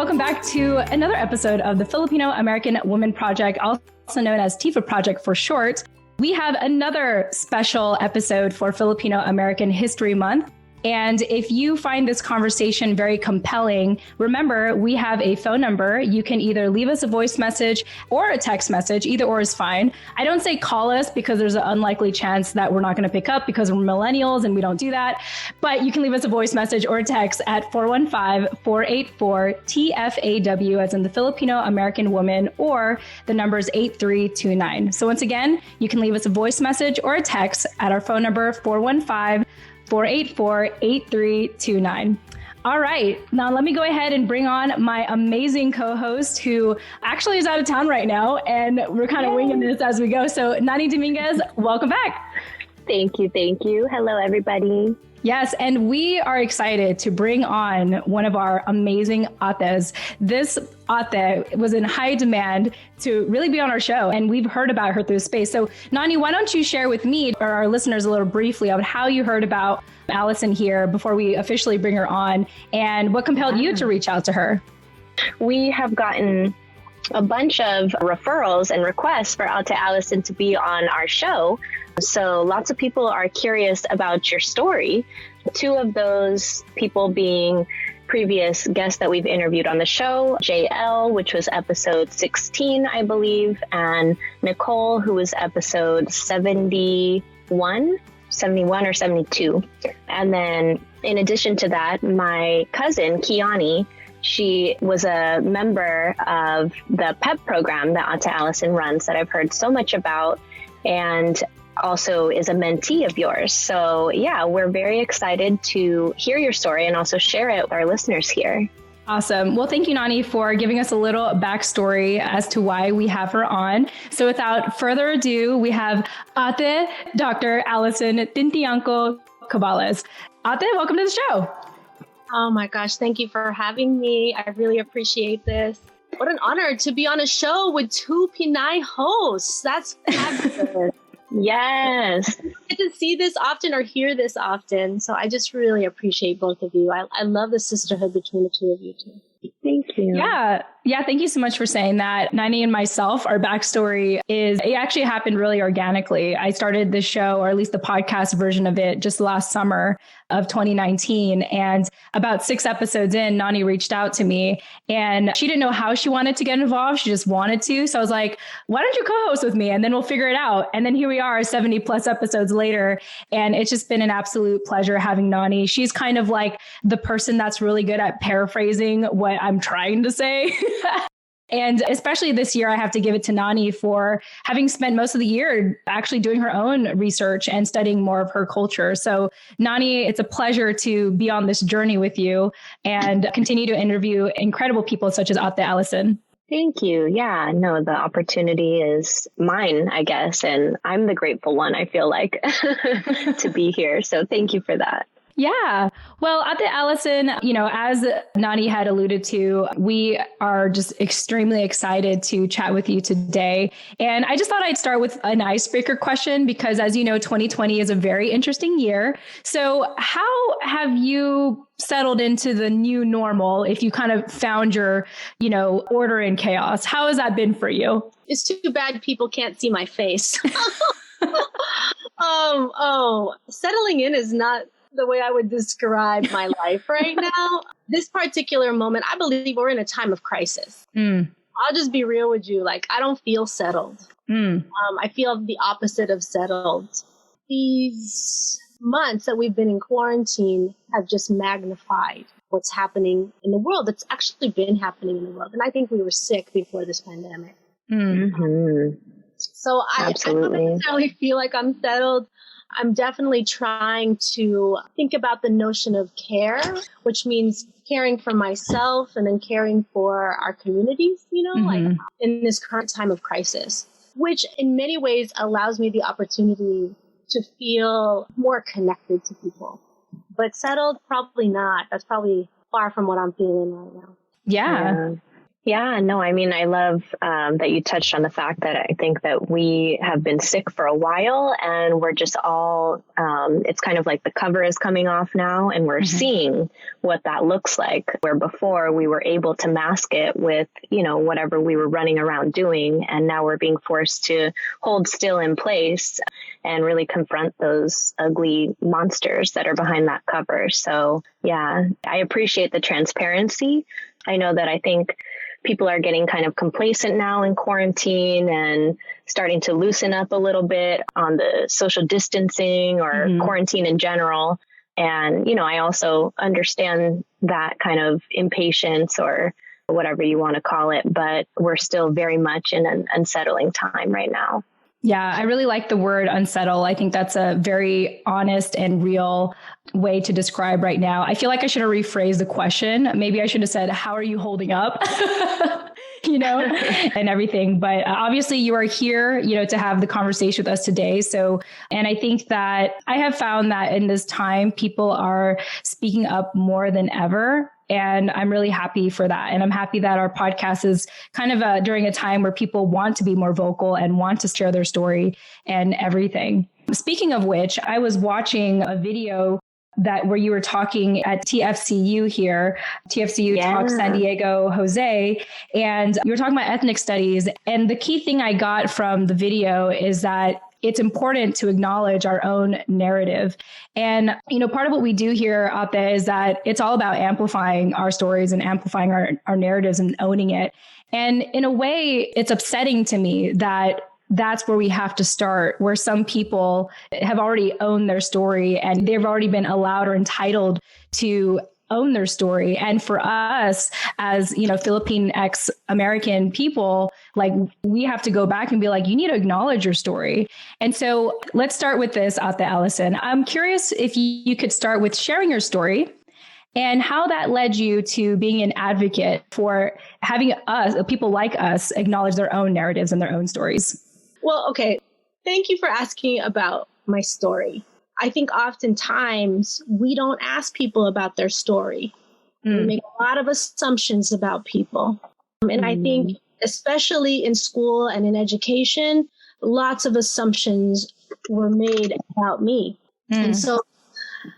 welcome back to another episode of the Filipino American Women Project, also known as TFAW Project for short. We have another special episode for Filipino American History Month. And if you find this conversation very compelling, remember, we have a phone number. You can either leave us a voice message or a text message. Either or is fine. I don't say call us because there's an unlikely chance that we're not going to pick up because we're millennials and we don't do that. But you can leave us a voice message or a text at 415-484-TFAW, as in the Filipino American Woman, or the number is 8329. So once again, you can leave us a voice message or a text at our phone number, 415-484-8329. All right. Now let me go ahead and bring on my amazing co-host who actually is out of town right now, and we're kind of winging this as we go. So Nani Dominguez, welcome back. Thank you. Thank you. Hello, everybody. Yes, and we are excited to bring on one of our amazing ates. This ate was in high demand to really be on our show, and we've heard about her through space. So Nani, why don't you share with me or our listeners a little briefly about how you heard about Allyson here before we officially bring her on, and what compelled you to reach out to her? We have gotten a bunch of referrals and requests for Allyson to be on our show. So lots of people are curious about your story. Two of those people being previous guests that we've interviewed on the show, JL, which was episode 16, I believe, and Nicole, who was episode 71 or 72. And then in addition to that, my cousin, Kiani, she was a member of the PEP program that Allyson runs that I've heard so much about, and also is a mentee of yours. So yeah, we're very excited to hear your story and also share it with our listeners here. Awesome. Well, thank you, Nani, for giving us a little backstory as to why we have her on. So without further ado, we have Ate Dr. Allyson Tintiangco-Cubales. Ate, welcome to the show. Oh my gosh, thank you for having me. I really appreciate this. What an honor to be on a show with two Pinay hosts. That's fabulous. Yes. I get to see this often or hear this often. So I just really appreciate both of you. I love the sisterhood between the two of you too. Thank you. Yeah. Thank you so much for saying that. Nani and myself, our backstory is, it actually happened really organically. I started this show, or at least the podcast version of it, just last summer of 2019. And about 6 episodes in, Nani reached out to me, and she didn't know how she wanted to get involved. She just wanted to. So I was like, why don't you co-host with me? And then we'll figure it out. And then here we are 70 plus episodes later. And it's just been an absolute pleasure having Nani. She's kind of like the person that's really good at paraphrasing what I'm trying to say. And especially this year, I have to give it to Nani for having spent most of the year actually doing her own research and studying more of her culture. So Nani, it's a pleasure to be on this journey with you and continue to interview incredible people such as Ate Allyson. Thank you. Yeah, no, the opportunity is mine, I guess. And I'm the grateful one, I feel like, to be here. So thank you for that. Yeah. Well, Ate Allyson, as Nani had alluded to, we are just extremely excited to chat with you today. And I just thought I'd start with an icebreaker question because, as you know, 2020 is a very interesting year. So how have you settled into the new normal if you kind of found your, order in chaos? How has that been for you? It's too bad people can't see my face. Settling in is not the way I would describe my life right now. This particular moment, I believe we're in a time of crisis. I'll just be real with you. Like, I don't feel settled. I feel the opposite of settled. These months that we've been in quarantine have just magnified what's happening in the world. It's actually been happening in the world. And I think we were sick before this pandemic. So I don't necessarily feel like I'm settled. I'm definitely trying to think about the notion of care, which means caring for myself and then caring for our communities, like in this current time of crisis, which in many ways allows me the opportunity to feel more connected to people. But settled, probably not. That's probably far from what I'm feeling right now. Yeah. Yeah, no, I mean, I love that you touched on the fact that I think that we have been sick for a while and we're just all, it's kind of like the cover is coming off now and we're seeing what that looks like, where before we were able to mask it with, you know, whatever we were running around doing. And now we're being forced to hold still in place and really confront those ugly monsters that are behind that cover. So yeah, I appreciate the transparency. I know that I think people are getting kind of complacent now in quarantine and starting to loosen up a little bit on the social distancing or quarantine in general. And, you know, I also understand that kind of impatience or whatever you want to call it, but we're still very much in an unsettling time right now. Yeah, I really like the word unsettle. I think that's a very honest and real way to describe right now. I feel like I should have rephrased the question. Maybe I should have said, how are you holding up? You know, and everything. But obviously you are here, you know, to have the conversation with us today. So, and I think that I have found that in this time, people are speaking up more than ever. And I'm really happy for that. And I'm happy that our podcast is kind of during a time where people want to be more vocal and want to share their story and everything. Speaking of which, I was watching a video where you were talking at TFCU here, TFCU Talk San Diego, Jose, and you were talking about ethnic studies. And the key thing I got from the video is that it's important to acknowledge our own narrative. And, you know, part of what we do here, Ape, is that it's all about amplifying our stories and amplifying our narratives and owning it. And in a way, it's upsetting to me that that's where we have to start, where some people have already owned their story and they've already been allowed or entitled to own their story. And for us as, you know, Philippine American people, like we have to go back and be like, you need to acknowledge your story. And so let's start with this, Allyson. I'm curious if you could start with sharing your story and how that led you to being an advocate for having people like us, acknowledge their own narratives and their own stories. Well, okay. Thank you for asking about my story. I think oftentimes we don't ask people about their story. We make a lot of assumptions about people. And I think especially in school and in education, lots of assumptions were made about me. And so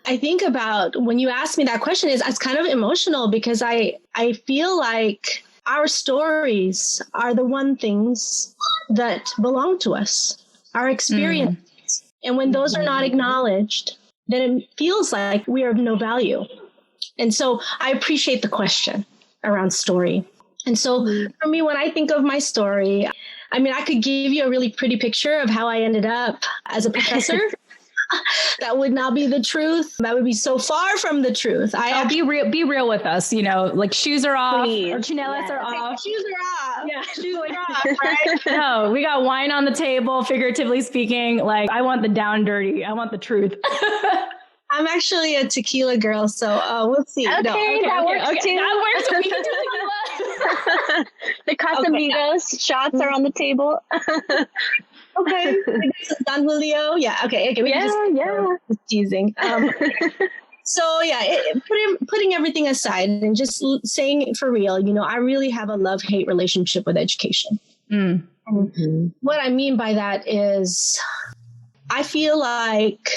I think about when you ask me that question, it's kind of emotional because I feel like our stories are the one things that belong to us, our experiences. And when those are not acknowledged, then it feels like we are of no value. And so I appreciate the question around story. And so for me, when I think of my story, I mean, I could give you a really pretty picture of how I ended up as a professor. That would not be the truth. That would be so far from the truth. Be real with us. You know, like shoes are off, or chinelas are off. Shoes are off. Yeah, shoes are off, right? No, we got wine on the table, figuratively speaking. Like, I want the down dirty. I want the truth. I'm actually a tequila girl, so we'll see. Okay, that works too. That works. We can do tequila. The Casamigos shots are on the table. Okay. Don Julio. Yeah. Okay. Just teasing. So yeah, putting everything aside and just saying for real, you know, I really have a love-hate relationship with education. And what I mean by that is I feel like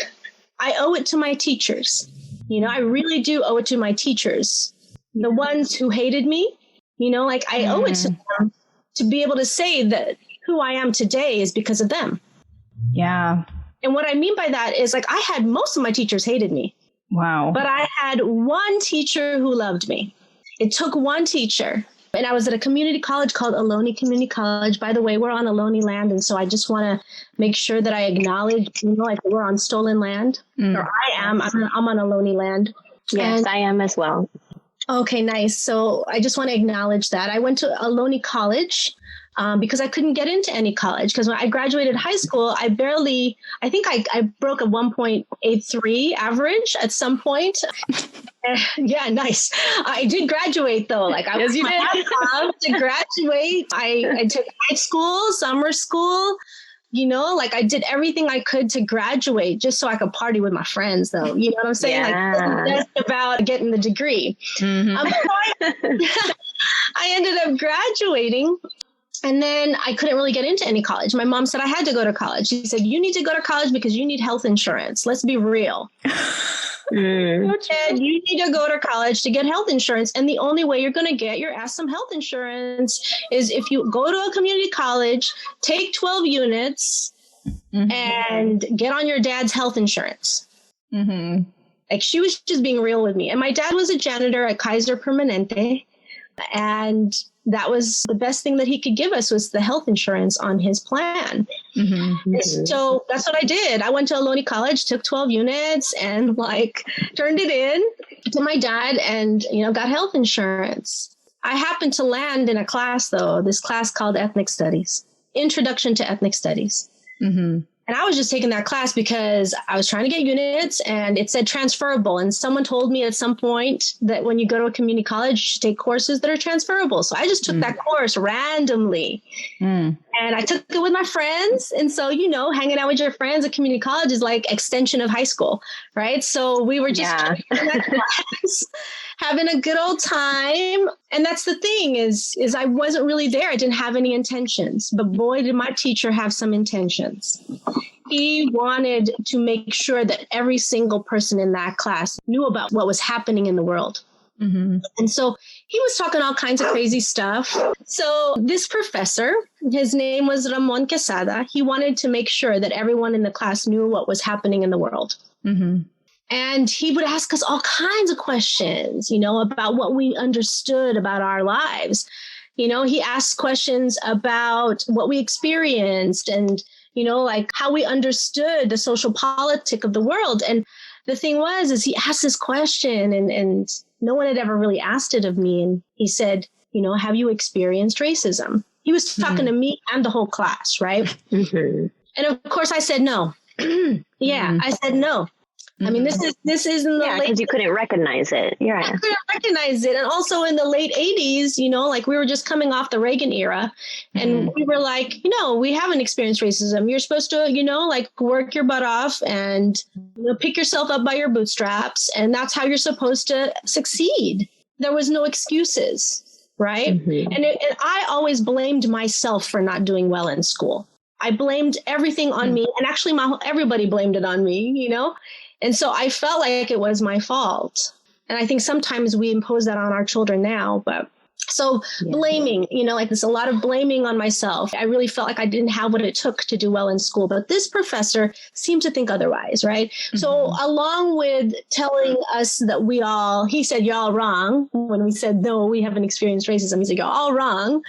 I owe it to my teachers. You know, I really do owe it to my teachers. The ones who hated me, you know, like I owe it to them to be able to say that who I am today is because of them. Yeah. And what I mean by that is like I had most of my teachers hated me. Wow. But I had one teacher who loved me. It took one teacher. And I was at a community college called Ohlone Community College. By the way, we're on Ohlone land. And so I just want to make sure that I acknowledge, you know, like we're on stolen land. Or I'm on Ohlone land. Yes, I am as well. Okay, nice. So I just want to acknowledge that. I went to Ohlone College. Because I couldn't get into any college. Because when I graduated high school, I think I broke a 1.83 average at some point. Yeah, nice. I did graduate though. Like I was to graduate. I took high school, summer school. You know, like I did everything I could to graduate just so I could party with my friends, though. You know what I'm saying? Yeah. Like, that's about getting the degree. I ended up graduating. And then I couldn't really get into any college. My mom said I had to go to college. She said, you need to go to college because you need health insurance. Let's be real. And you need to go to college to get health insurance. And the only way you're going to get your ass some health insurance is if you go to a community college, take 12 units and get on your dad's health insurance. Like she was just being real with me. And my dad was a janitor at Kaiser Permanente. And that was the best thing that he could give us was the health insurance on his plan. So that's what I did. I went to Ohlone College, took 12 units and turned it in to my dad and, got health insurance. I happened to land in a class though, this class called Ethnic Studies, Introduction to Ethnic Studies. And I was just taking that class because I was trying to get units and it said transferable. And someone told me at some point that when you go to a community college, you should take courses that are transferable. So I just took that course randomly and I took it with my friends. And so, hanging out with your friends at community college is like extension of high school, right? So we were just in that class, having a good old time. And that's the thing is I wasn't really there. I didn't have any intentions, but boy, did my teacher have some intentions. He wanted to make sure that every single person in that class knew about what was happening in the world. And so he was talking all kinds of crazy stuff. So this professor, his name was Ramon Quesada. He wanted to make sure that everyone in the class knew what was happening in the world. And he would ask us all kinds of questions, about what we understood about our lives. He asked questions about what we experienced and, how we understood the social politic of the world. And the thing is he asked this question and no one had ever really asked it of me. And he said, have you experienced racism? He was talking to me and the whole class, right? And of course I said no. I said no. I mean, this is in the late... because you couldn't recognize it. I couldn't recognize it. And also in the late 80s, we were just coming off the Reagan era. And we were like, we haven't experienced racism. You're supposed to, work your butt off and pick yourself up by your bootstraps. And that's how you're supposed to succeed. There was no excuses, right? And I always blamed myself for not doing well in school. I blamed everything on me. And actually, everybody blamed it on me, And so I felt like it was my fault. And I think sometimes we impose that on our children now. But so blaming, there's a lot of blaming on myself. I really felt like I didn't have what it took to do well in school. But this professor seemed to think otherwise, right? So along with telling us that he said, you're all wrong. When we said, no, we haven't experienced racism, he said, you're all wrong.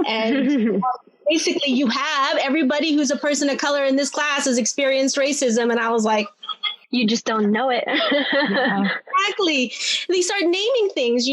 And basically you have everybody who's a person of color in this class has experienced racism. And I was like, you just don't know it. Exactly. They start naming things,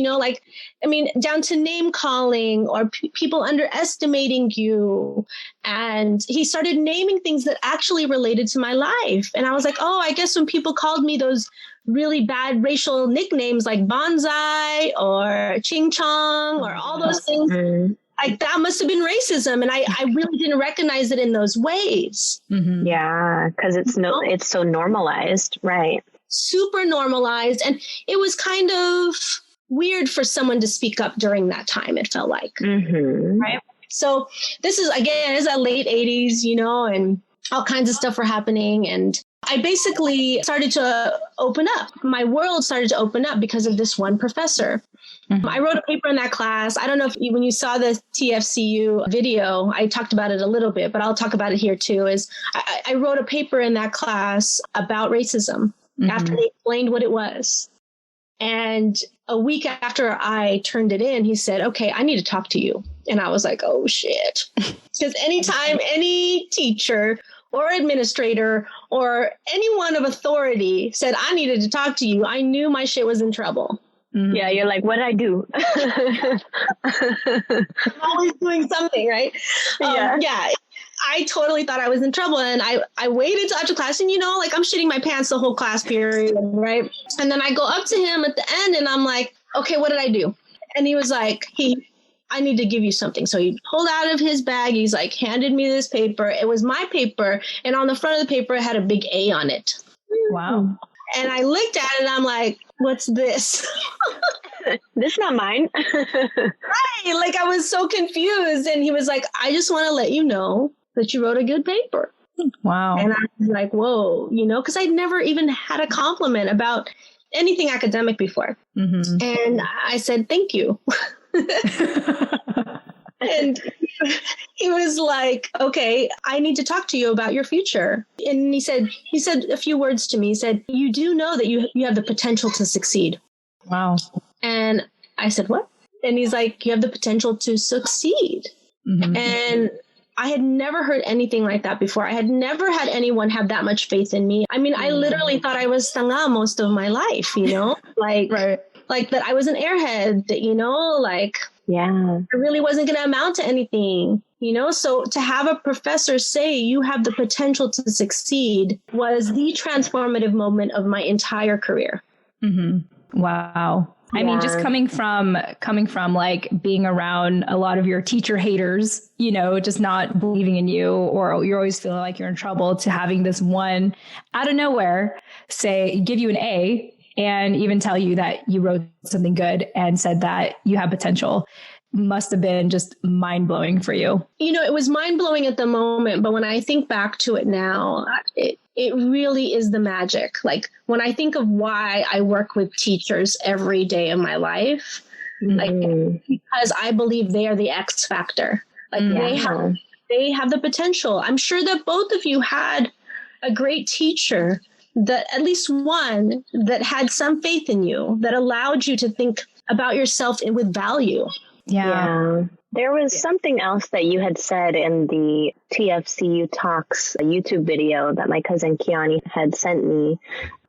down to name calling or people underestimating you. And he started naming things that actually related to my life. And I was like, oh, I guess when people called me those really bad racial nicknames like bonsai or ching chong or all those things, that must have been racism. And I really didn't recognize it in those ways. Yeah, because it's so normalized, right? Super normalized. And it was kind of weird for someone to speak up during that time, it felt like. Right? So this is, again, it's the late 80s, and all kinds of stuff were happening. And I basically started to open up. My world started to open up because of this one professor. I wrote a paper in that class. I don't know if when you saw the TFCU video, I talked about it a little bit, but I'll talk about it here too, I wrote a paper in that class about racism after they explained what it was. And a week after I turned it in, he said, okay, I need to talk to you. And I was like, oh, shit. Because anytime any teacher or administrator or anyone of authority said I needed to talk to you, I knew my shit was in trouble. Yeah, you're like, what did I do? I'm always doing something, right? I totally thought I was in trouble. And I waited till after class and, I'm shitting my pants the whole class period, right? And then I go up to him at the end and I'm like, okay, what did I do? And he was like, I need to give you something. So he pulled out of his bag. He's like, handed me this paper. It was my paper. And on the front of the paper, it had a big A on it. Wow. And I looked at it and I'm like, what's this? This is not mine. Right. Like I was so confused. And he was like, I just want to let you know that you wrote a good paper. Wow. And I was like, whoa, because I'd never even had a compliment about anything academic before. Mm-hmm. And I said, thank you. And he was like, okay, I need to talk to you about your future. And he said a few words to me. He said, you do know that you have the potential to succeed. Wow. And I said, what? And he's like, you have the potential to succeed. Mm-hmm. And I had never heard anything like that before. I had never had anyone have that much faith in me. I mean, I literally thought I was tanga most of my life, like, right. Like that I was an airhead, like, yeah, I really wasn't going to amount to anything, So to have a professor say you have the potential to succeed was the transformative moment of my entire career. Mm-hmm. Wow. I mean, just coming from like being around a lot of your teacher haters, just not believing in you, or you're always feeling like you're in trouble, to having this one out of nowhere give you an A and even tell you that you wrote something good and said that you have potential, must have been just mind blowing for you. It was mind blowing at the moment, but when I think back to it now, it really is the magic. Like when I think of why I work with teachers every day of my life, like because I believe they are the X factor. Like they have the potential. I'm sure that both of you had a great teacher, that at least one that had some faith in you, that allowed you to think about yourself with value. Yeah. There was something else that you had said in the TFCU Talks YouTube video that my cousin Kiani had sent me.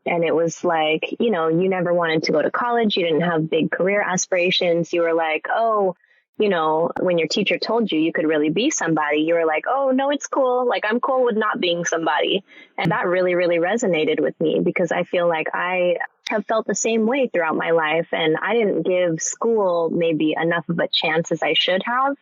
And it was like, you never wanted to go to college. You didn't have big career aspirations. You were like, oh, when your teacher told you could really be somebody, you were like, oh, no, it's cool. Like, I'm cool with not being somebody. And that really, really resonated with me, because I feel like I have felt the same way throughout my life. And I didn't give school maybe enough of a chance as I should have.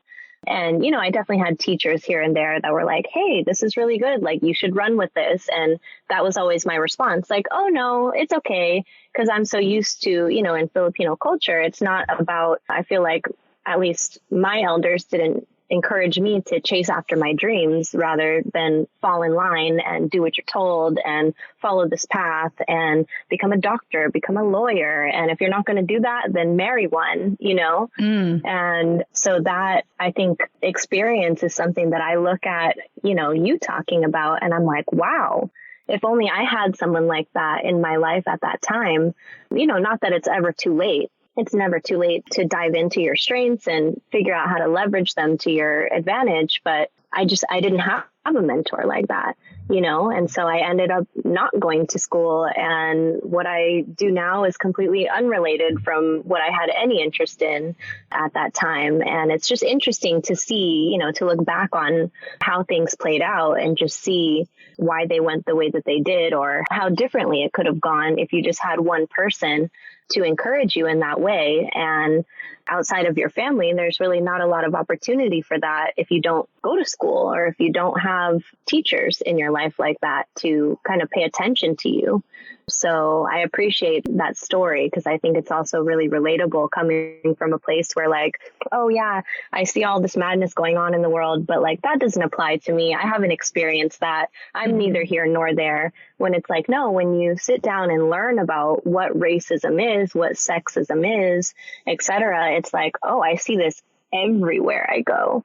And, I definitely had teachers here and there that were like, hey, this is really good. Like, you should run with this. And that was always my response. Like, oh, no, it's okay. Because I'm so used to, in Filipino culture, it's not about, I feel like, at least my elders didn't encourage me to chase after my dreams, rather than fall in line and do what you're told and follow this path and become a doctor, become a lawyer. And if you're not going to do that, then marry one, And so that, I think, experience is something that I look at, you talking about, and I'm like, wow, if only I had someone like that in my life at that time, not that it's ever too late. It's never too late to dive into your strengths and figure out how to leverage them to your advantage. But I didn't have a mentor like that, and so I ended up not going to school. And what I do now is completely unrelated from what I had any interest in at that time. And it's just interesting to see, to look back on how things played out and just see why they went the way that they did, or how differently it could have gone if you just had one person to encourage you in that way. And outside of your family, there's really not a lot of opportunity for that if you don't go to school, or if you don't have teachers in your life like that to kind of pay attention to you. So I appreciate that story, because I think it's also really relatable, coming from a place where like, oh yeah, I see all this madness going on in the world, but like that doesn't apply to me. I haven't experienced that. I'm neither here nor there. When it's like, no, when you sit down and learn about what racism is, what sexism is, etc., it's like, oh, I see this everywhere I go,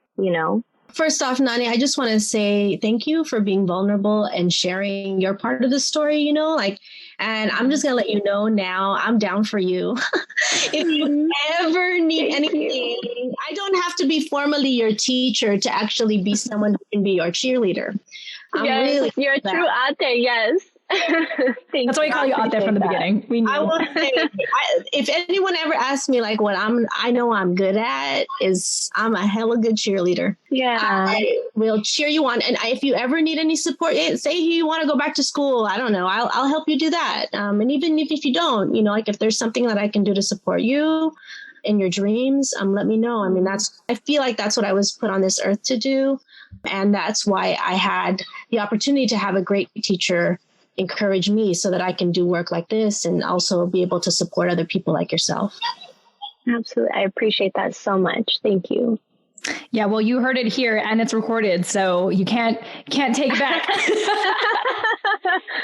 First off, Nani, I just want to say thank you for being vulnerable and sharing your part of the story, and I'm just going to let you know now, I'm down for you. If you ever need anything, I don't have to be formally your teacher to actually be someone who can be your cheerleader. Yes, you're a true ate, yes. That's why we call you out there from the beginning. We knew. I will say, if anyone ever asks me like what I know I'm good at is I'm a hella good cheerleader. Yeah, I will cheer you on, and if you ever need any support, say you want to go back to school, I don't know, I'll help you do that. And even if you don't, like if there's something that I can do to support you in your dreams, let me know. I mean, I feel like that's what I was put on this earth to do, and that's why I had the opportunity to have a great teacher encourage me so that I can do work like this and also be able to support other people like yourself. Absolutely. I appreciate that so much. Thank you. Yeah, well, you heard it here and it's recorded, so you can't take it back.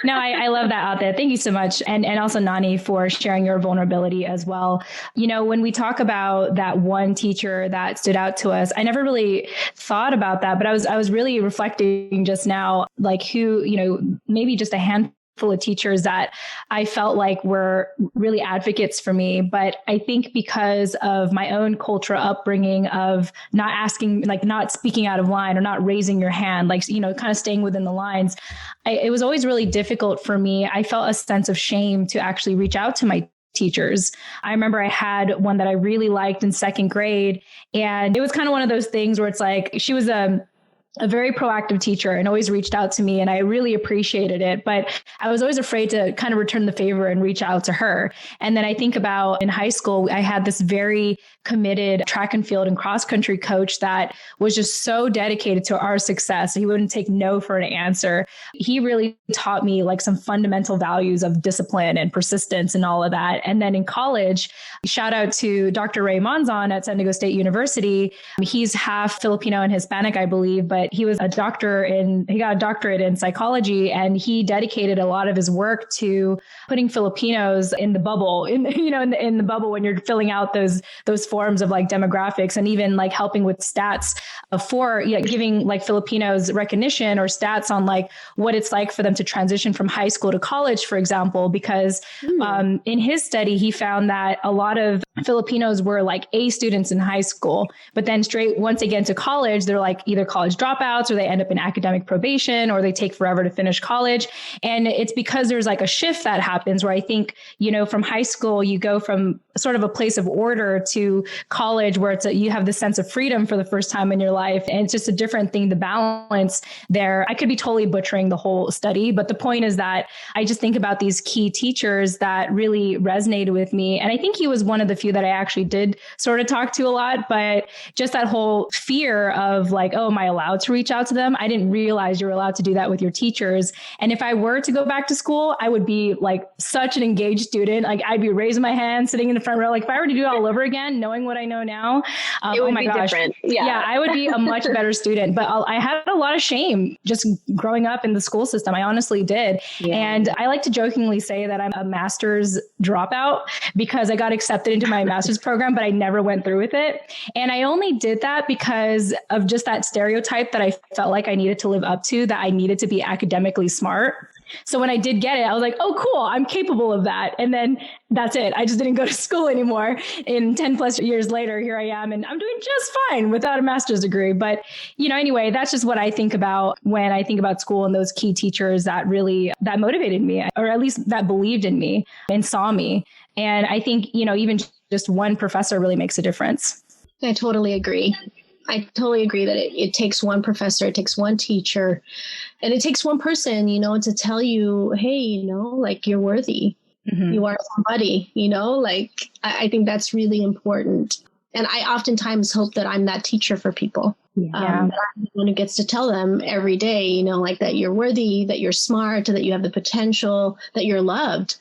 No, I love that out there. Thank you so much. And also Nani for sharing your vulnerability as well. You know, when we talk about that one teacher that stood out to us, I never really thought about that, but I was really reflecting just now, like who, you know, maybe just a handful of teachers that I felt like were really advocates for me. But I think because of my own cultural upbringing of not asking, like not speaking out of line or not raising your hand, like, you know, kind of staying within the lines, it was always really difficult for me. I felt a sense of shame to actually reach out to my teachers. I remember I had one that I really liked in second grade, and it was kind of one of those things where it's like, she was a very proactive teacher and always reached out to me, and I really appreciated it. But I was always afraid to kind of return the favor and reach out to her. And then I think about in high school, I had this very committed track and field and cross country coach that was just so dedicated to our success. He wouldn't take no for an answer. He really taught me like some fundamental values of discipline and persistence and all of that. And then in college, shout out to Dr. Ray Monzon at San Diego State University. He's half Filipino and Hispanic, I believe, but he was he got a doctorate in psychology, and he dedicated a lot of his work to putting Filipinos in the bubble, in the bubble when you're filling out those forms of like demographics, and even like helping with stats for giving like Filipinos recognition or stats on like what it's like for them to transition from high school to college, for example, because in his study, he found that a lot of Filipinos were like A students in high school, but then once they get into college, they're like either college dropouts or they end up in academic probation or they take forever to finish college. And it's because there's like a shift that happens where I think, from high school, you go from sort of a place of order to college where you have the sense of freedom for the first time in your life. And it's just a different thing to balance there. I could be totally butchering the whole study, but the point is that I just think about these key teachers that really resonated with me. And I think he was one of the few that I actually did sort of talk to a lot, but just that whole fear of like, oh, am I allowed to reach out to them? I didn't realize you're allowed to do that with your teachers. And if I were to go back to school, I would be like such an engaged student. Like I'd be raising my hand, sitting in the front row. Like if I were to do it all over again, knowing what I know now, it would be different. Yeah, I would be a much better student. But I had a lot of shame just growing up in the school system. I honestly did. Yeah. And I like to jokingly say that I'm a master's dropout because I got accepted into my master's program, but I never went through with it. And I only did that because of just that stereotype that I felt like I needed to live up to, that I needed to be academically smart. So when I did get it, I was like, oh, cool, I'm capable of that. And then that's it. I just didn't go to school anymore. In 10 plus years later, here I am, and I'm doing just fine without a master's degree. But, anyway, that's just what I think about when I think about school and those key teachers that motivated me, or at least that believed in me and saw me. And I think, even just one professor really makes a difference. I totally agree. I totally agree that it takes one professor, it takes one teacher, and it takes one person, to tell you, hey, like you're worthy. Mm-hmm. You are somebody, like I think that's really important. And I oftentimes hope that I'm that teacher for people. Yeah. That I'm the one who gets to tell them every day, like that you're worthy, that you're smart, that you have the potential, that you're loved.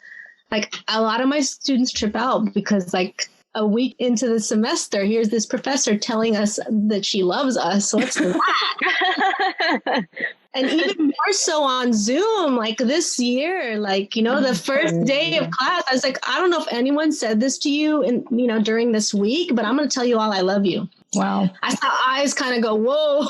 Like a lot of my students trip out because like a week into the semester, here's this professor telling us that she loves us. What's that? And even more so on Zoom, like this year, like, the first day of class, I was like, I don't know if anyone said this to you during this week, but I'm going to tell you all I love you. Wow. I saw eyes kind of go, whoa,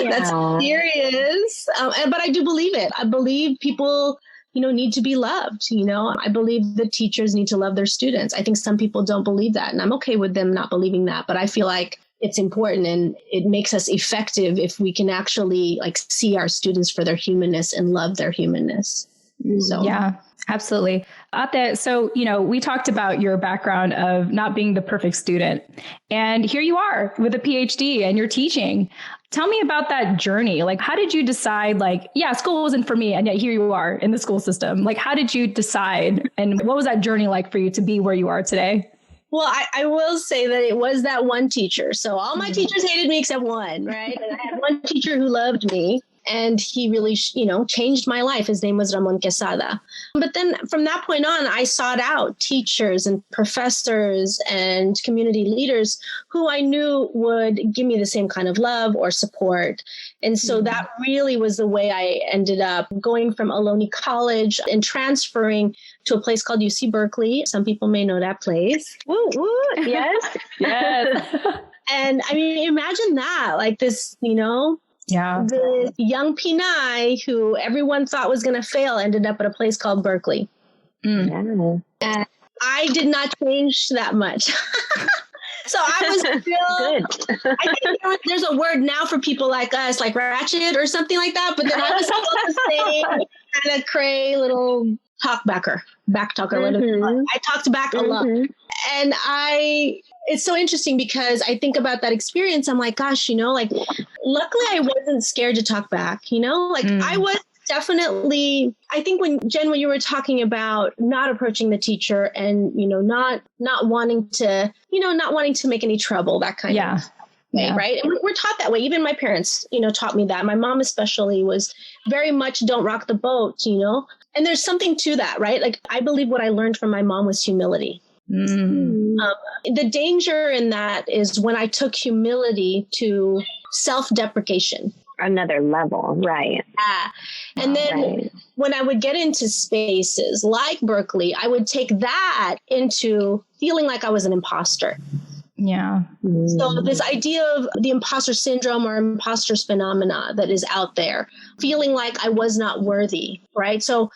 that's serious. But I do believe it. I believe people need to be loved. I believe the teachers need to love their students. I think some people don't believe that, and I'm okay with them not believing that, but I feel like it's important and it makes us effective if we can actually like see our students for their humanness and love their humanness. So yeah, absolutely. Ate, so, we talked about your background of not being the perfect student, and here you are with a PhD and you're teaching. Tell me about that journey. Like, how did you decide, like, yeah, school wasn't for me, and yet here you are in the school system? Like, how did you decide, and what was that journey like for you to be where you are today? Well, I will say that it was that one teacher. So all my teachers hated me except one, right? And I had one teacher who loved me. And he really, changed my life. His name was Ramon Quesada. But then from that point on, I sought out teachers and professors and community leaders who I knew would give me the same kind of love or support. And so that really was the way I ended up going from Ohlone College and transferring to a place called UC Berkeley. Some people may know that place. Woo, woo. Yes. Yes. And I mean, imagine that, like this, the young Pinay who everyone thought was going to fail ended up at a place called Berkeley. And I did not change that much. So I was still, Good. I think there's a word now for people like us, like ratchet or something like that. But then I was still the same kind of cray little backtalker. I talked back a lot. And it's so interesting because I think about that experience. I'm like, gosh, luckily I wasn't scared to talk back, I was definitely, I think when you were talking about not approaching the teacher and, not wanting to make any trouble, that kind of way, right? And we're taught that way. Even my parents, taught me that. My mom especially was very much don't rock the boat, and there's something to that, right? Like, I believe what I learned from my mom was humility. The danger in that is when I took humility to self-deprecation. Another level, right? And then when I would get into spaces like Berkeley, I would take that into feeling like I was an imposter. Yeah. So this idea of the imposter syndrome or imposter's phenomena that is out there, feeling like I was not worthy, right? So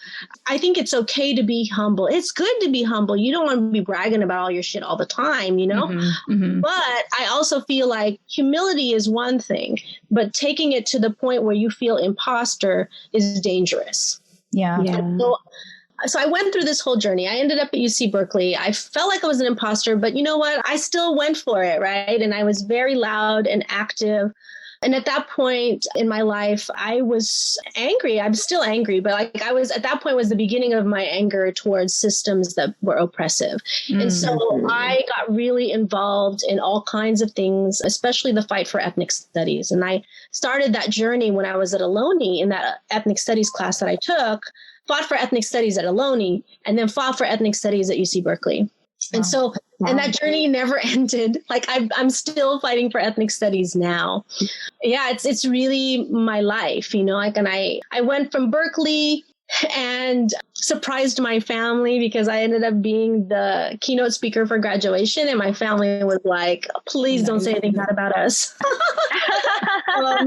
I think it's okay to be humble. It's good to be humble. You don't want to be bragging about all your shit all the time, But I also feel like humility is one thing, but taking it to the point where you feel imposter is dangerous. Yeah. So I went through this whole journey. I ended up at UC Berkeley. I felt like I was an imposter, but you know what? I still went for it, right? And I was very loud and active. And at that point in my life, I was angry. I'm still angry, but at that point was the beginning of my anger towards systems that were oppressive. And so I got really involved in all kinds of things, especially the fight for ethnic studies. And I started that journey when I was at Ohlone in that ethnic studies class that I took. Fought for ethnic studies at Ohlone, and then fought for ethnic studies at UC Berkeley. And so, and that journey never ended. Like I'm still fighting for ethnic studies now. Yeah, it's really my life, and I went from Berkeley and surprised my family because I ended up being the keynote speaker for graduation. And my family was like, please don't say anything bad about us. I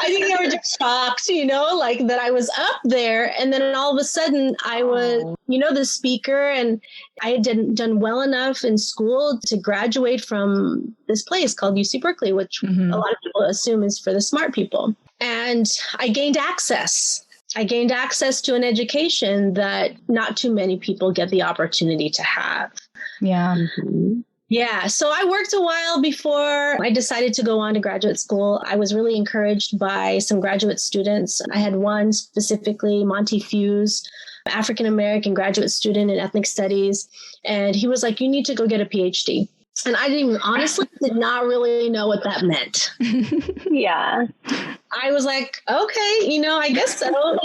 think they were just shocked, that I was up there. And then all of a sudden I was, the speaker, and I had done well enough in school to graduate from this place called UC Berkeley, which a lot of people assume is for the smart people. And I gained access. To an education that not too many people get the opportunity to have. Yeah. Yeah. So I worked a while before I decided to go on to graduate school. I was really encouraged by some graduate students. I had one specifically, Monty Fuse, African American graduate student in ethnic studies. And he was like, you need to go get a PhD. And I did not really know what that meant. Yeah. I was like, okay, I guess so,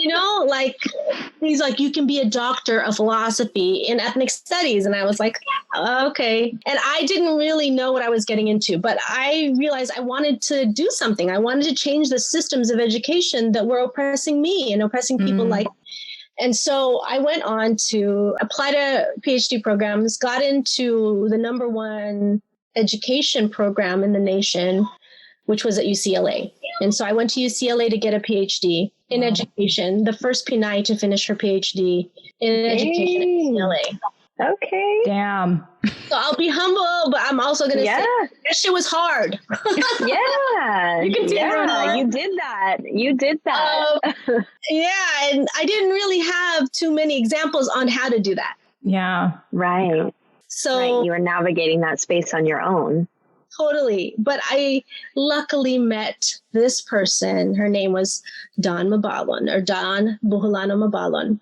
he's like, you can be a doctor of philosophy in ethnic studies. And I was like, okay. And I didn't really know what I was getting into, but I realized I wanted to do something. I wanted to change the systems of education that were oppressing me and oppressing people like. And so I went on to apply to PhD programs, got into the #1 education program in the nation, which was at UCLA. And so I went to UCLA to get a PhD in education, the first Pinay to finish her PhD in education at UCLA. Okay. Damn. So I'll be humble, but I'm also going to say that shit was hard. Yeah. You can you did that. Yeah. And I didn't really have too many examples on how to do that. Yeah. Right. So you were navigating that space on your own. Totally. But I luckily met this person. Her name was Dawn Mabalon, or Dawn Buholano Mabalon.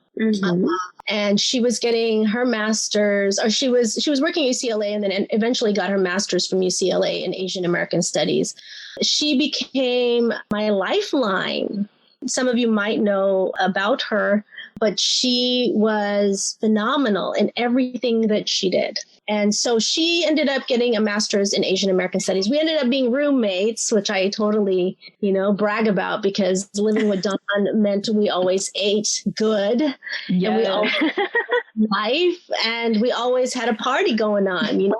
And she was getting her master's, or she was working at UCLA and then eventually got her master's from UCLA in Asian American Studies. She became my lifeline some of you might know about her, but she was phenomenal in everything that she did. And so she ended up getting a master's in Asian American Studies. We ended up being roommates, which I totally, brag about, because living with Dawn meant we always ate good. Yeah. And we always life, and we always had a party going on,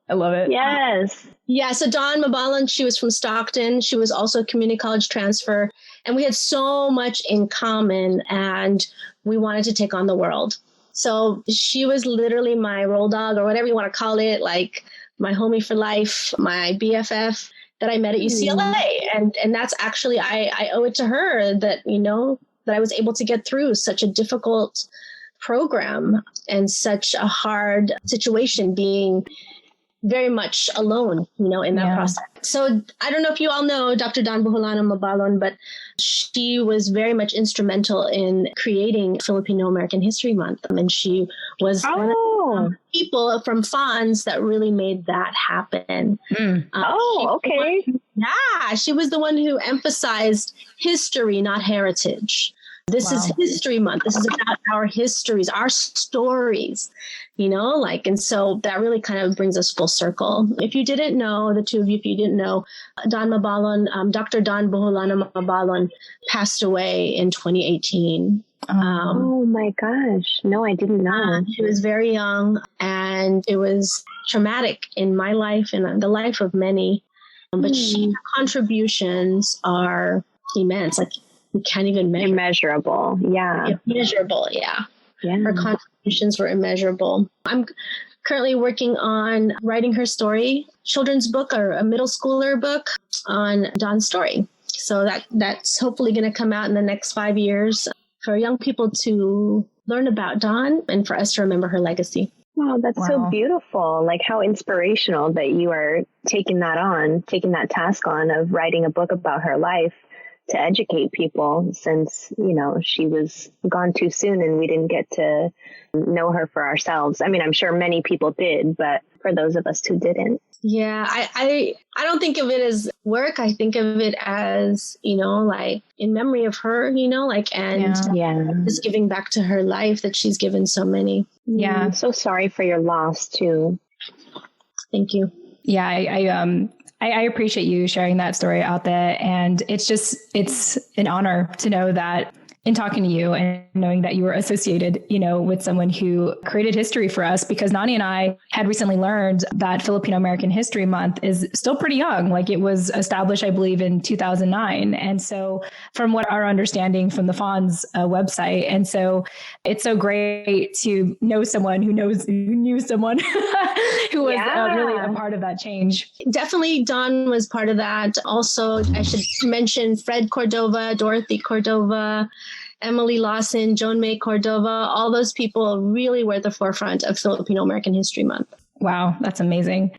I love it. Yes. Yeah. So Dawn Mabalan, she was from Stockton. She was also a community college transfer. And we had so much in common, and we wanted to take on the world. So she was literally my roll dog, or whatever you want to call it, like my homie for life, my BFF that I met at UCLA. And that's actually, I owe it to her that, that I was able to get through such a difficult program and such a hard situation, being very much alone, in that process. So I don't know if you all know Dr. Dawn Boholana Mabalon, but she was very much instrumental in creating Filipino American History Month. And she was one of the people from FANHS that really made that happen. Okay. She was the one who emphasized history, not heritage. This is History Month. This is about our histories, our stories, and so that really kind of brings us full circle. If you didn't know, the two of you, if you didn't know, Dawn Mabalon, Dr. Dawn Boholana Mabalon passed away in 2018. Oh my gosh. No, I didn't know. She was very young, and it was traumatic in my life and the life of many. But her contributions are immense. Like, we can't even measure. Immeasurable. Yeah. Immeasurable. Yeah. Her contributions were immeasurable. I'm currently working on writing her story, children's book, or a middle schooler book on Dawn's story. So that's hopefully going to come out in the next 5 years for young people to learn about Dawn and for us to remember her legacy. Wow, that's so beautiful. Like, how inspirational that you are taking that task on of writing a book about her life to educate people, since, she was gone too soon and we didn't get to know her for ourselves. I mean, I'm sure many people did, but for those of us who didn't. Yeah, I don't think of it as work. I think of it as, like in memory of her, and just giving back to her life that she's given so many. Yeah. I'm so sorry for your loss too. Thank you. Yeah, I appreciate you sharing that story out there. And it's an honor to know that, in talking to you and knowing that you were associated, with someone who created history for us, because Nani and I had recently learned that Filipino American History Month is still pretty young. Like, it was established, I believe, in 2009. And so from what our understanding from the FANHS website. And so it's so great to know someone who knew someone who was really a part of that change. Definitely Dawn was part of that. Also, I should mention Fred Cordova, Dorothy Cordova, Emily Lawson, Joan May Cordova. All those people really were at the forefront of Filipino American History Month. Wow, that's amazing.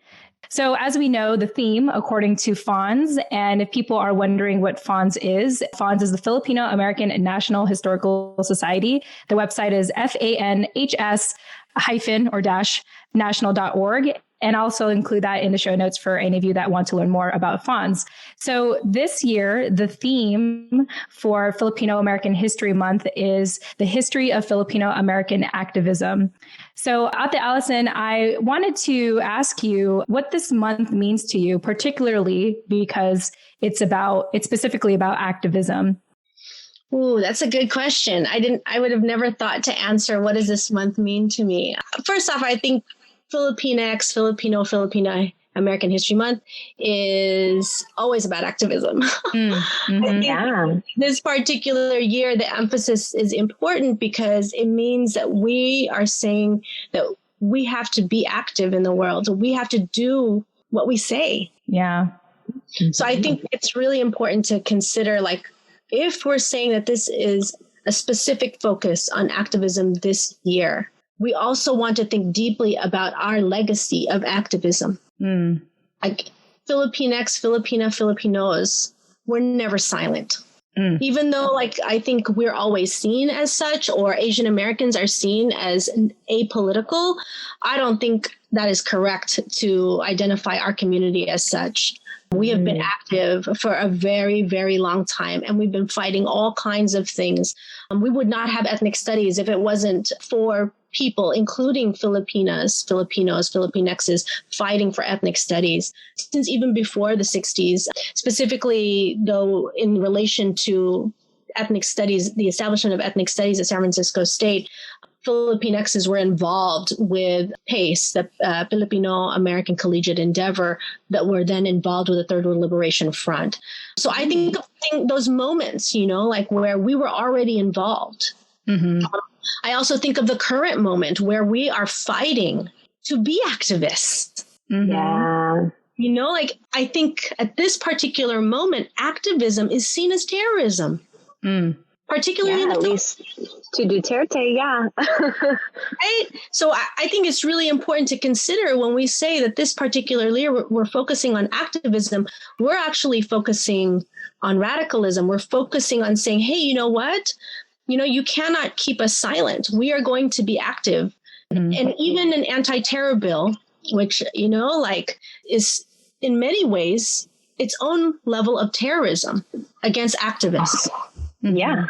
So as we know, the theme, according to FANHS, and if people are wondering what FANHS is the Filipino American National Historical Society. The website is FANHS-national.org. And also include that in the show notes for any of you that want to learn more about FANHS. So this year, the theme for Filipino American History Month is the history of Filipino American activism. So Ate Allyson, I wanted to ask you what this month means to you, particularly because it's specifically about activism. Ooh, that's a good question. I would have never thought to answer, what does this month mean to me? First off, I think Filipino American History Month is always about activism. This particular year, the emphasis is important because it means that we are saying that we have to be active in the world. We have to do what we say. Yeah. So I think it's really important to consider, like, if we're saying that this is a specific focus on activism this year, we also want to think deeply about our legacy of activism. Like, Filipinx, Filipinos, we're never silent. Even though, like, I think we're always seen as such, or Asian Americans are seen as apolitical, I don't think that is correct to identify our community as such. We have been active for a very, very long time, and we've been fighting all kinds of things. We would not have ethnic studies if it wasn't for people, including Filipinos, Filipinexes, fighting for ethnic studies since even before the 60s, specifically, though, in relation to ethnic studies, the establishment of ethnic studies at San Francisco State. Filipinexes were involved with PACE, the Filipino American Collegiate Endeavor, that were then involved with the Third World Liberation Front. So I think those moments, like where we were already involved. I also think of the current moment where we are fighting to be activists. Yeah. I think at this particular moment, activism is seen as terrorism. Particularly in the at least to Duterte, yeah. Right? So I think it's really important to consider when we say that this particular year we're focusing on activism, we're actually focusing on radicalism. We're focusing on saying, hey, you know what? You cannot keep us silent. We are going to be active. And even an anti-terror bill, which, is in many ways its own level of terrorism against activists. Yeah.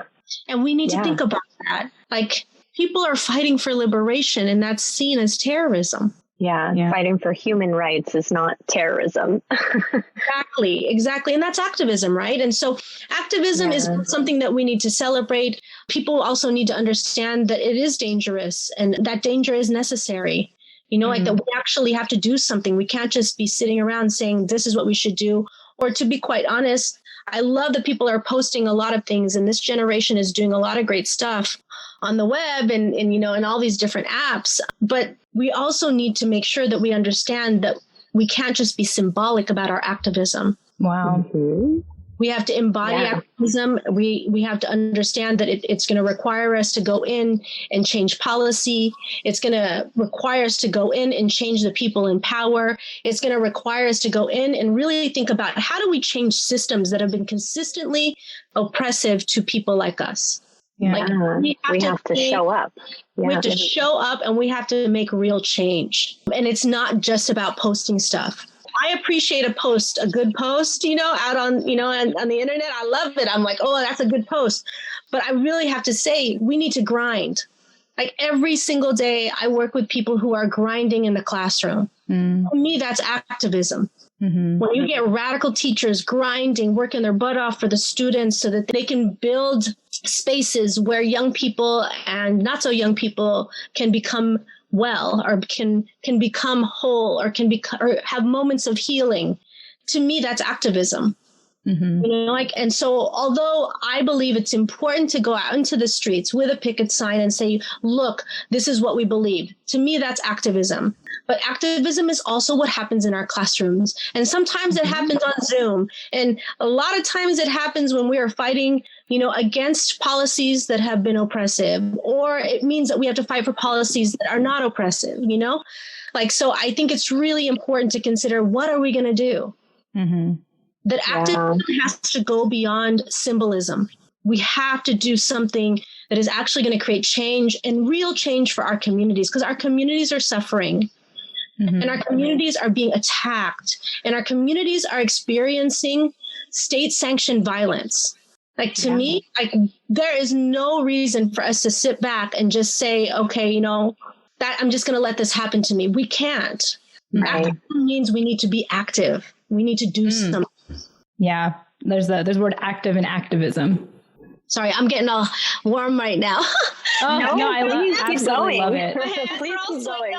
And we need to think about that. People are fighting for liberation, and that's seen as terrorism. Yeah. Fighting for human rights is not terrorism. Exactly. And that's activism, right? And so activism is something that we need to celebrate. People also need to understand that it is dangerous and that danger is necessary. That we actually have to do something. We can't just be sitting around saying this is what we should do. Or to be quite honest, I love that people are posting a lot of things, and this generation is doing a lot of great stuff on the web and all these different apps. But we also need to make sure that we understand that we can't just be symbolic about our activism. Wow. We have to embody activism. We have to understand that it's going to require us to go in and change policy. It's going to require us to go in and change the people in power. It's going to require us to go in and really think about how do we change systems that have been consistently oppressive to people like us. Yeah. We have to show up. We have to show up, and we have to make real change. And it's not just about posting stuff. I appreciate a good post, out on the internet. I love it. I'm like, oh, that's a good post. But I really have to say, we need to grind. Every single day, I work with people who are grinding in the classroom. For me, that's activism. When you get radical teachers grinding, working their butt off for the students so that they can build spaces where young people and not so young people can become well, or can become whole, or or have moments of healing. To me, that's activism. And so although I believe it's important to go out into the streets with a picket sign and say, look, this is what we believe. To me, that's activism. But activism is also what happens in our classrooms. And sometimes it happens on Zoom. And a lot of times it happens when we are fighting, against policies that have been oppressive, or it means that we have to fight for policies that are not oppressive, so I think it's really important to consider, what are we going to do? That activism has to go beyond symbolism. We have to do something that is actually going to create change, and real change for our communities, because our communities are suffering. And our communities are being attacked, and our communities are experiencing state-sanctioned violence. To me, there is no reason for us to sit back and just say, okay, that I'm just going to let this happen to me. We can't. Activism means we need to be active. We need to do something. Yeah, there's the word active in activism. Sorry, I'm getting all warm right now. I absolutely love it. Please keep going.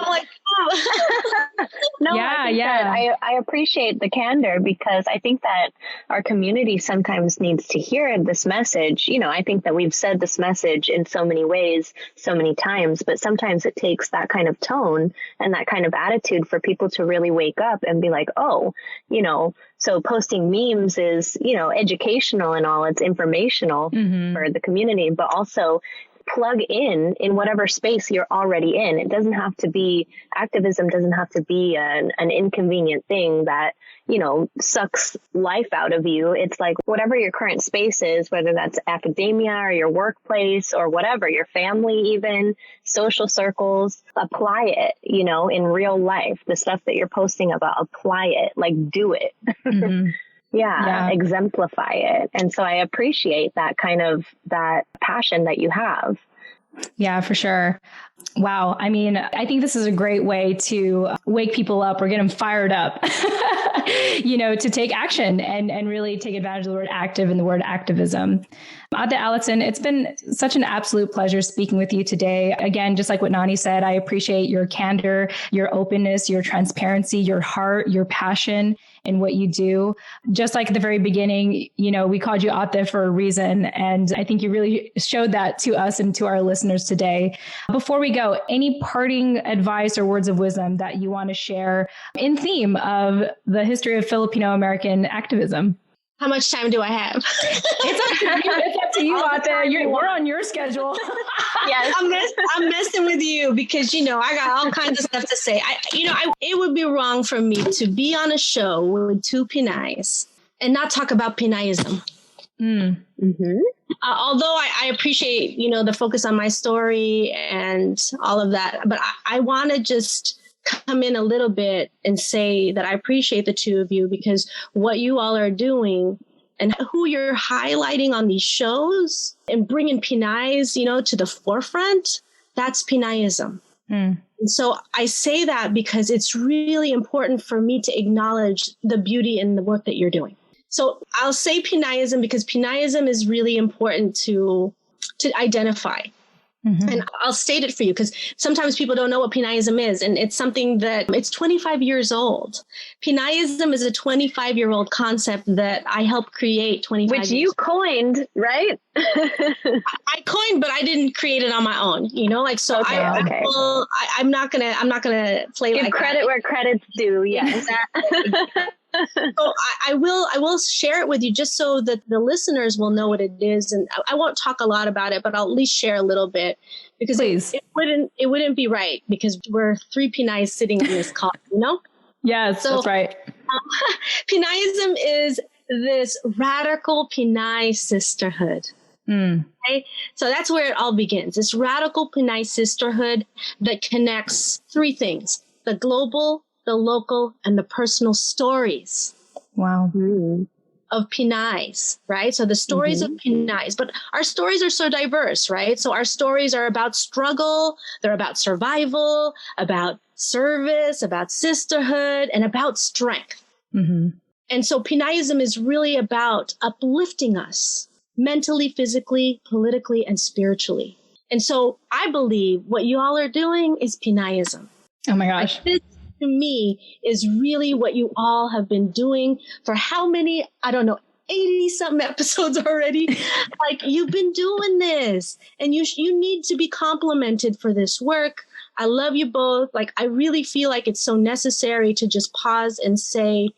I appreciate the candor, because I think that our community sometimes needs to hear this message. I think that we've said this message in so many ways, so many times, but sometimes it takes that kind of tone and that kind of attitude for people to really wake up and be like, oh, so posting memes is, educational and all, it's informational for the community, but also plug in whatever space you're already in. It doesn't have to be, activism doesn't have to be an inconvenient thing that, sucks life out of you. It's like whatever your current space is, whether that's academia or your workplace or whatever, your family, even social circles, apply it, in real life. The stuff that you're posting about, apply it, like do it. Mm-hmm. Yeah, exemplify it. And so I appreciate that passion that you have. Yeah, for sure. Wow. I mean, I think this is a great way to wake people up or get them fired up, to take action and really take advantage of the word active and the word activism. Allyson, it's been such an absolute pleasure speaking with you today. Again, just like what Nani said, I appreciate your candor, your openness, your transparency, your heart, your passion in what you do. Just like at the very beginning, we called you out there for a reason. And I think you really showed that to us and to our listeners today. Before we go, any parting advice or words of wisdom that you want to share in theme of the history of Filipino American activism? How much time do I have? It's up to you out there. We're on your schedule. Yes, I'm messing with you because, I got all kinds of stuff to say. It would be wrong for me to be on a show with two Pinays and not talk about Pinayism. Mm. Mm-hmm. Although I appreciate, the focus on my story and all of that, but I want to just come in a little bit and say that I appreciate the two of you because what you all are doing and who you're highlighting on these shows and bringing Pinays, to the forefront, that's Pinayism. Mm. And so I say that because it's really important for me to acknowledge the beauty in the work that you're doing. So I'll say Pinayism because Pinayism is really important to identify. Mm-hmm. And I'll state it for you because sometimes people don't know what Pinayism is. And it's something that it's 25 years old. Pinayism is a 25-year-old concept that I helped create 25 years ago. Which you coined, right? I coined, but I didn't create it on my own, so okay. I'm not going to play Give like credit that. Where credit's due. Yes. So I will share it with you just so that the listeners will know what it is. And I won't talk a lot about it, but I'll at least share a little bit because it wouldn't be right because we're three Pinays sitting on this call, Yes, so, that's right. Pinayism is this radical Pinay sisterhood. Mm. Okay? So that's where it all begins. This radical Pinay sisterhood that connects three things: the global, the local, and the personal stories. Wow. Of Pinays, right? So the stories of Pinays, but our stories are so diverse, right? So our stories are about struggle, they're about survival, about service, about sisterhood, and about strength. Mm-hmm. And so Pinayism is really about uplifting us mentally, physically, politically, and spiritually. And so I believe what you all are doing is Pinayism. Oh my gosh. This, to me, is really what you all have been doing for how many, I don't know, 80 something episodes already. Like, you've been doing this and you need to be complimented for this work. I love you both. Like, I really feel like it's so necessary to just pause and say,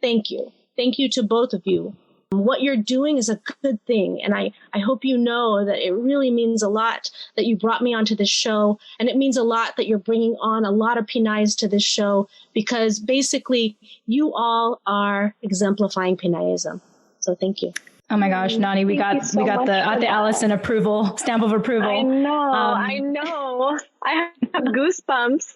thank you. Thank you to both of you. What you're doing is a good thing. And I hope you know that it really means a lot that you brought me onto this show. And it means a lot that you're bringing on a lot of Pinays to this show, because basically you all are exemplifying Pinayism. So thank you. Oh my gosh, Nani, we got the Allyson approval, stamp of approval. I know. I have goosebumps.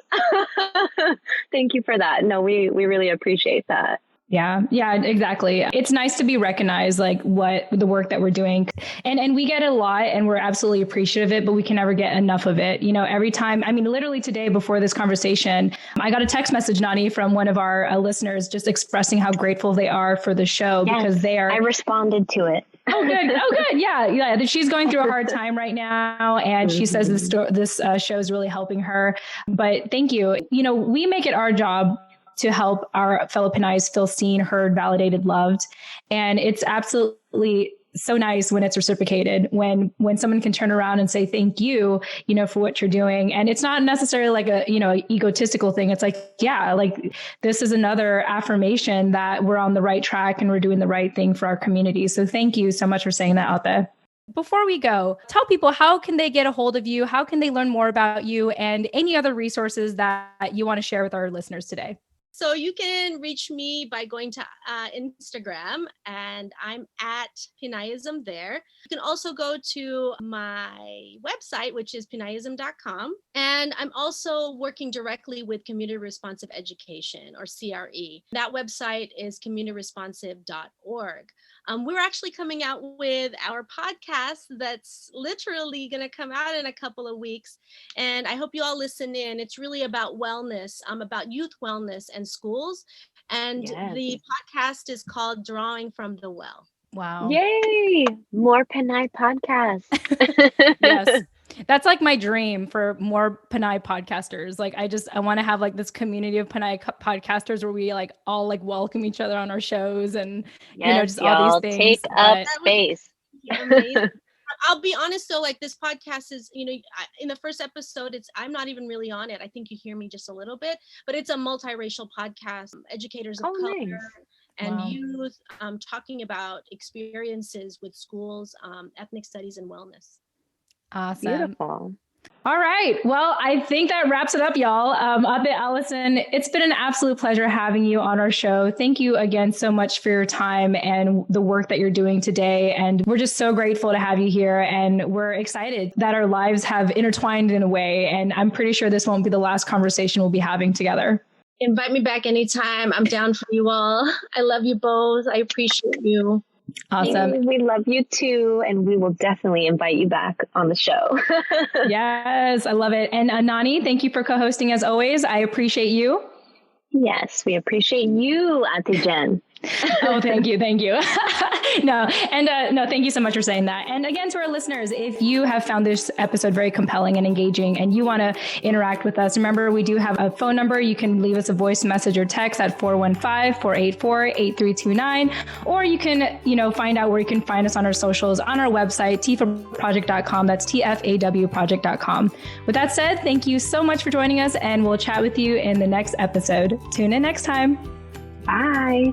Thank you for that. No, we really appreciate that. Yeah, exactly. It's nice to be recognized, like what the work that we're doing. And we get a lot and we're absolutely appreciative of it, but we can never get enough of it. Every time, literally today before this conversation, I got a text message, Nani, from one of our listeners just expressing how grateful they are for the show because they are. I responded to it. Oh, good. Yeah. She's going through a hard time right now. And she says this show is really helping her. But thank you. We make it our job to help our fellow Pinays feel seen, heard, validated, loved. And it's absolutely so nice when it's reciprocated, when someone can turn around and say, thank you, for what you're doing. And it's not necessarily like a, egotistical thing. It's like, this is another affirmation that we're on the right track and we're doing the right thing for our community. So thank you so much for saying that out there. Before we go, tell people, how can they get a hold of you? How can they learn more about you and any other resources that you want to share with our listeners today? So you can reach me by going to Instagram, and I'm at Pinayism there. You can also go to my website, which is pinayism.com. And I'm also working directly with Community Responsive Education, or CRE. That website is communityresponsive.org. We're actually coming out with our podcast that's literally going to come out in a couple of weeks. And I hope you all listen in. It's really about wellness, about youth wellness and schools. And the podcast is called Drawing from the Well. Wow. Yay! More Pinay podcasts. Yes. That's like my dream for more Pinay podcasters. Like, I want to have like this community of Pinay podcasters where we like all like welcome each other on our shows and, just all these things. Take up space. Amazing. I'll be honest though, like this podcast is, in the first episode, I'm not even really on it. I think you hear me just a little bit, but it's a multiracial podcast, educators of color and youth, talking about experiences with schools, ethnic studies and wellness. Awesome. Beautiful. All right. Well, I think that wraps it up, y'all. Allyson, it's been an absolute pleasure having you on our show. Thank you again so much for your time and the work that you're doing today. And we're just so grateful to have you here. And we're excited that our lives have intertwined in a way. And I'm pretty sure this won't be the last conversation we'll be having together. Invite me back anytime. I'm down for you all. I love you both. I appreciate you. Awesome. We love you too. And we will definitely invite you back on the show. Yes, I love it. And Nani, thank you for co-hosting as always. I appreciate you. Yes, we appreciate you, Auntie Jen. Oh, thank you. Thank you. No, thank you so much for saying that. And again, to our listeners, if you have found this episode very compelling and engaging and you want to interact with us, remember, we do have a phone number. You can leave us a voice message or text at 415-484-8329, or you can, find out where you can find us on our socials on our website, tfawproject.com. That's TFAW With that said, thank you so much for joining us, and we'll chat with you in the next episode. Tune in next time. Bye.